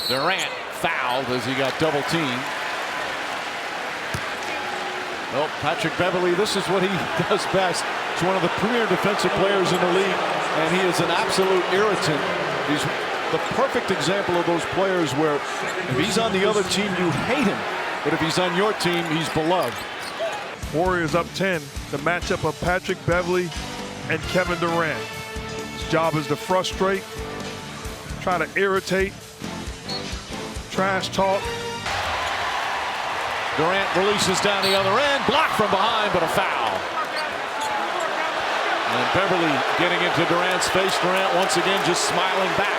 Durant fouled as he got double teamed. Well, Patrick Beverley, this is what he does best. He's one of the premier defensive players in the league, and he is an absolute irritant. He's the perfect example of those players where if he's on the other team, you hate him. But if he's on your team, he's beloved. Warriors up 10, the matchup of Patrick Beverley and Kevin Durant. His job is to frustrate, try to irritate, trash talk. Durant releases down the other end, blocked from behind, but a foul. And Beverley getting into Durant's face. Durant once again just smiling back.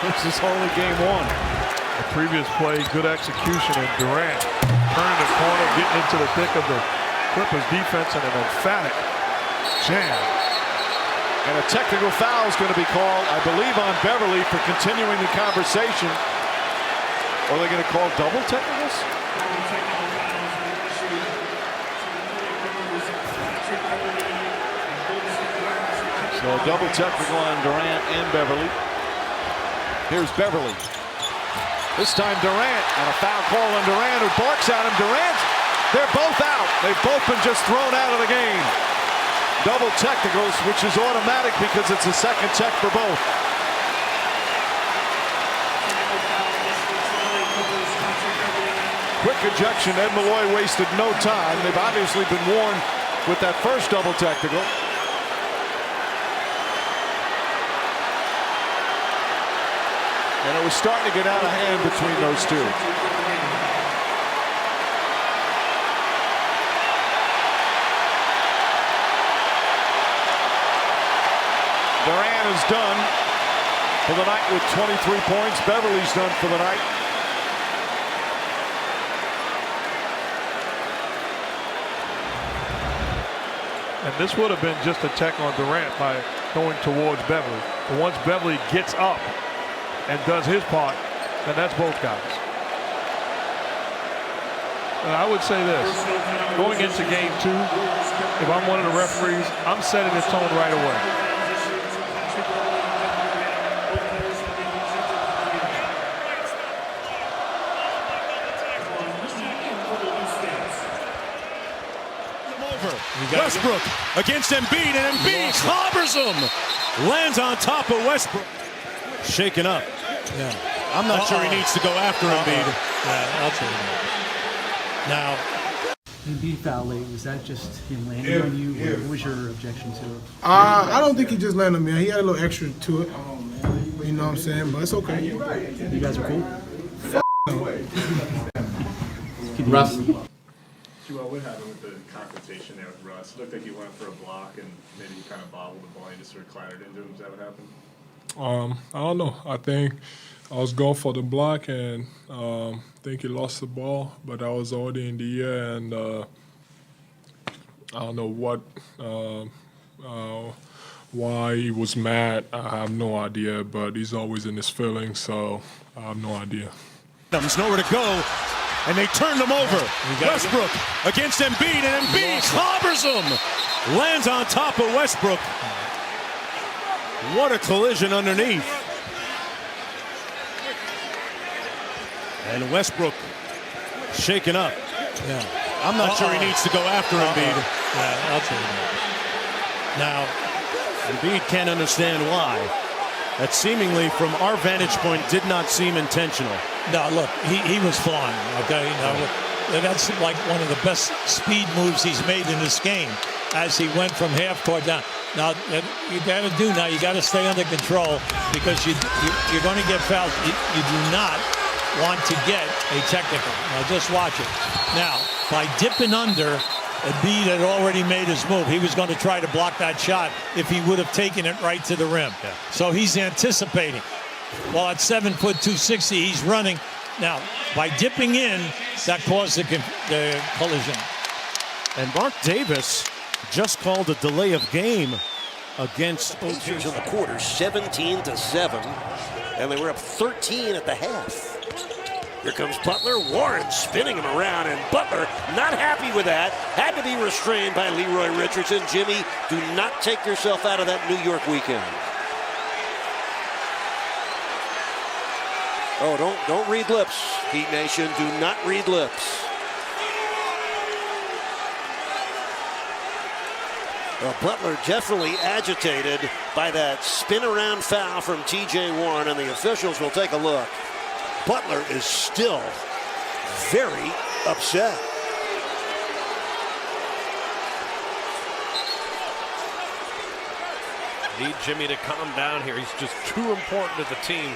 This is only game one. The previous play, good execution, and Durant turning the corner, getting into the thick of the Clippers defense, and an emphatic jam. And a technical foul is going to be called, I believe, on Beverley for continuing the conversation. Or are they going to call double technicals? So a double technical on Durant and Beverley. Here's Beverley. This time Durant, and a foul call on Durant, who barks at him. Durant, they're both out. They've both been just thrown out of the game. Double technicals, which is automatic because it's a second check for both. Quick ejection. Ed Malloy wasted no time. They've obviously been warned with that first double technical. And it was starting to get out of hand between those two. Durant is done for the night with 23 points. Beverley's done for the night. And this would have been just a tech on Durant by going towards Beverley. But once Beverley gets up and does his part, then that's both guys. And I would say this, going into game two, if I'm one of the referees, I'm setting the tone right away. Westbrook against Embiid, and Embiid clobbers him. Lands on top of Westbrook. Shaken up. Yeah. I'm not sure he needs to go after Embiid. Yeah, I'll tell you that. Now, Embiid foul late, was that just him landing on you? What was your objection to it? I don't think he just landed on me. He had a little extra to it. You know what I'm saying? But it's okay. You guys are cool? Russ. What happened with the confrontation there with Russ? It looked like he went for a block and maybe he kind of bobbled the ball and just sort of clattered into him. Is that what happened? I don't know. I think I was going for the block and I think he lost the ball, but I was already in the air and I don't know what, why he was mad. I have no idea, but he's always in his feelings, so I have no idea. There's nowhere to go, and they turned him over. Westbrook against Embiid, and Embiid clobbers him. Lands on top of Westbrook. What a collision underneath. And Westbrook shaken up. yeah. I'm not sure he needs to go after Embiid. Yeah, I'll tell you that. Now, Embiid can't understand why. That seemingly, from our vantage point, did not seem intentional. no, look, he was flying, okay? Now, that's like one of the best speed moves he's made in this game as he went from half court down. Now, you got to do now, you got to stay under control because you're going to get fouled. You do not want to get a technical. Now, just watch it. Now, by dipping under, Embiid had already made his move. He was going to try to block that shot if he would have taken it right to the rim. Yeah. So he's anticipating. Well, at 7 foot 260, he's running. Now, by dipping in, that caused the collision. And Mark Davis just called a delay of game against Pacers in the quarter, 17-7, and they were up 13 at the half. Here comes Butler. Warren spinning him around, and Butler not happy with that. Had to be restrained by Leroy Richardson. Jimmy, do not take yourself out of that New York weekend. Oh, don't read lips, Heat Nation. Do not read lips. Well, Butler definitely agitated by that spin-around foul from T.J. Warren, and the officials will take a look. Butler is still very upset. Need Jimmy to calm down here. He's just too important to the team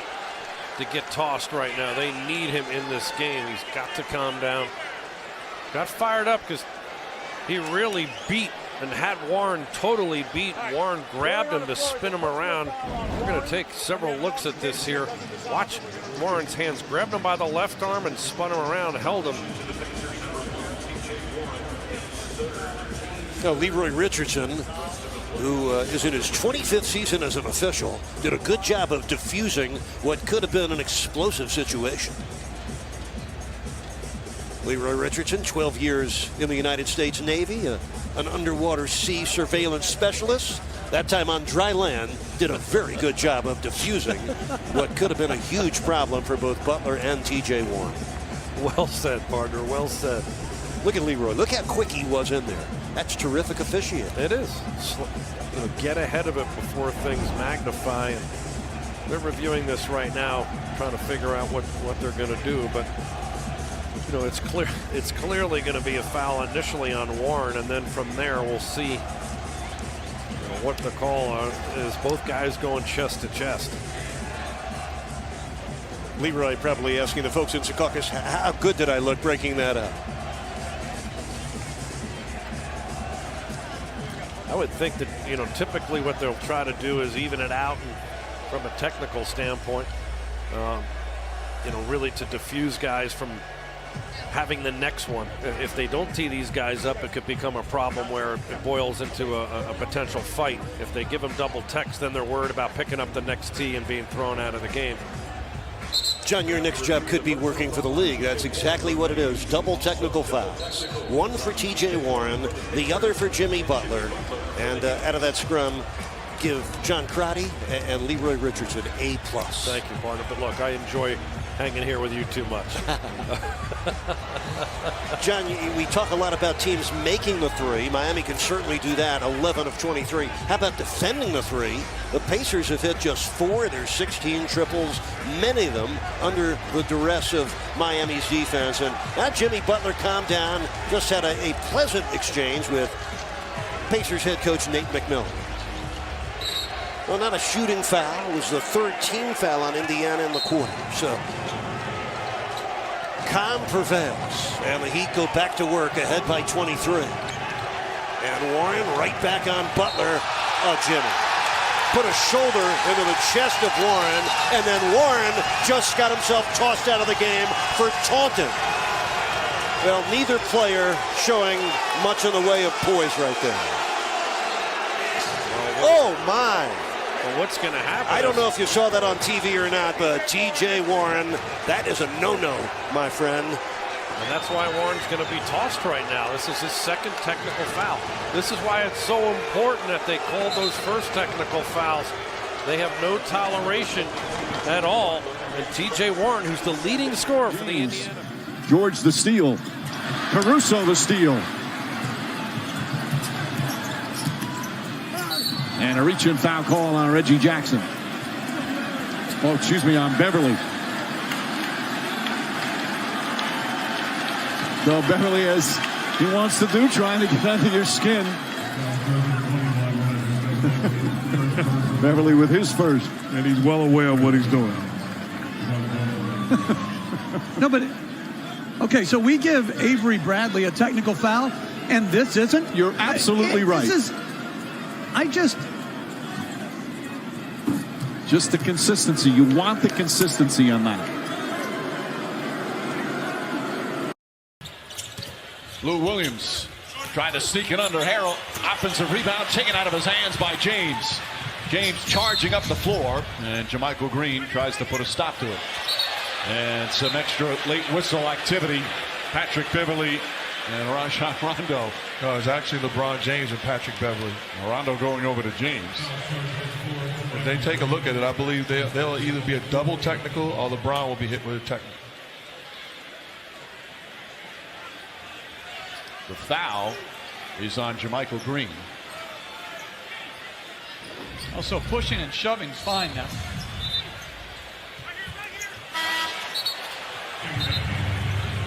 to get tossed right now. They need him in this game. He's got to calm down. Got fired up because he really beat and had Warren totally beat. Warren grabbed him to spin him around. We're going to take several looks at this here. Watch Warren's hands. Grabbed him by the left arm and spun him around, held him. Now, Leroy Richardson, who is in his 25th season as an official, did a good job of diffusing what could have been an explosive situation. Leroy Richardson, 12 years in the United States Navy, an underwater sea surveillance specialist. That time on dry land, did a very good job of diffusing what could have been a huge problem for both Butler and T.J. Warren. Well said, partner. Well said. Look at Leroy. Look how quick he was in there. That's terrific officiating. It is. Get ahead of it before things magnify. And they're reviewing this right now, trying to figure out what they're going to do. But it's clear. It's clearly going to be a foul initially on Warren, and then from there we'll see what the call is. Both guys going chest to chest. Leroy probably asking the folks in Secaucus, how good did I look breaking that up? I would think that, typically what they'll try to do is even it out, and from a technical standpoint, really to diffuse guys from having the next one. If they don't tee these guys up, it could become a problem where it boils into a potential fight. If they give them double text, then they're worried about picking up the next tee and being thrown out of the game. John, your next job could be working for the league. That's exactly what it is. Double technical fouls. One for T.J. Warren, the other for Jimmy Butler. And out of that scrum, give John Crotty and Leroy Richardson A+. Thank you, partner. But look, I enjoy hanging here with you too much. John, we talk a lot about teams making the three. Miami can certainly do that, 11 of 23. How about defending the three? The Pacers have hit just 4 of their 16 triples, many of them under the duress of Miami's defense. And now Jimmy Butler calmed down, just had a pleasant exchange with Pacers head coach Nate McMillan. Well, not a shooting foul. It was the third team foul on Indiana in the quarter. So calm prevails, and the Heat go back to work ahead by 23. And Warren right back on Butler. Oh, Jimmy put a shoulder into the chest of Warren, and then Warren just got himself tossed out of the game for taunting. Well, neither player showing much in the way of poise right there. Oh, my. Well, what's going to happen? I don't know if you saw that on TV or not, but T.J. Warren, that is a no-no, my friend. And that's why Warren's going to be tossed right now. This is his second technical foul. This is why it's so important that they called those first technical fouls. They have no toleration at all. And T.J. Warren, who's the leading scorer for the Indiana. George the steal. Caruso the steal. And a reach-in foul call on Reggie Jackson. Oh, excuse me, on Beverly. So Beverly, as he wants to do, trying to get under your skin. Beverly with his first. And he's well aware of what he's doing. No, but, okay, so we give Avery Bradley a technical foul, and this isn't? You're absolutely right. This is, Just the consistency. You want the consistency on that. Lou Williams trying to sneak it under Harrell. Offensive rebound taken out of his hands by James. James charging up the floor, and JaMychal Green tries to put a stop to it. And some extra late whistle activity. Patrick Beverley and Rajon Rondo. No, it's actually LeBron James and Patrick Beverly. Rondo going over to James. If they take a look at it, I believe they'll either be a double technical or LeBron will be hit with a technical. The foul is on JaMychal Green. Also, pushing and shoving is fine now.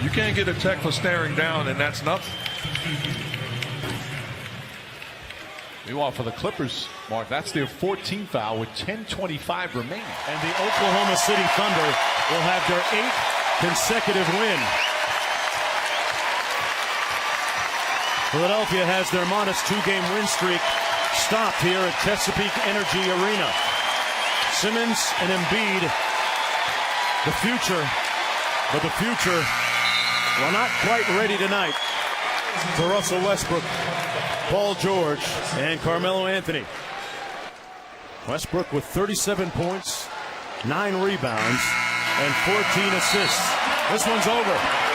You can't get a tech for staring down, and that's nothing. Meanwhile, for the Clippers, Mark, that's their 14th foul with 10:25 remaining. And the Oklahoma City Thunder will have their 8th consecutive win. Philadelphia has their modest 2-game win streak stopped here at Chesapeake Energy Arena. Simmons and Embiid, the future, but the future, well, not quite ready tonight for Russell Westbrook, Paul George, and Carmelo Anthony. Westbrook with 37 points, 9 rebounds, and 14 assists. This one's over.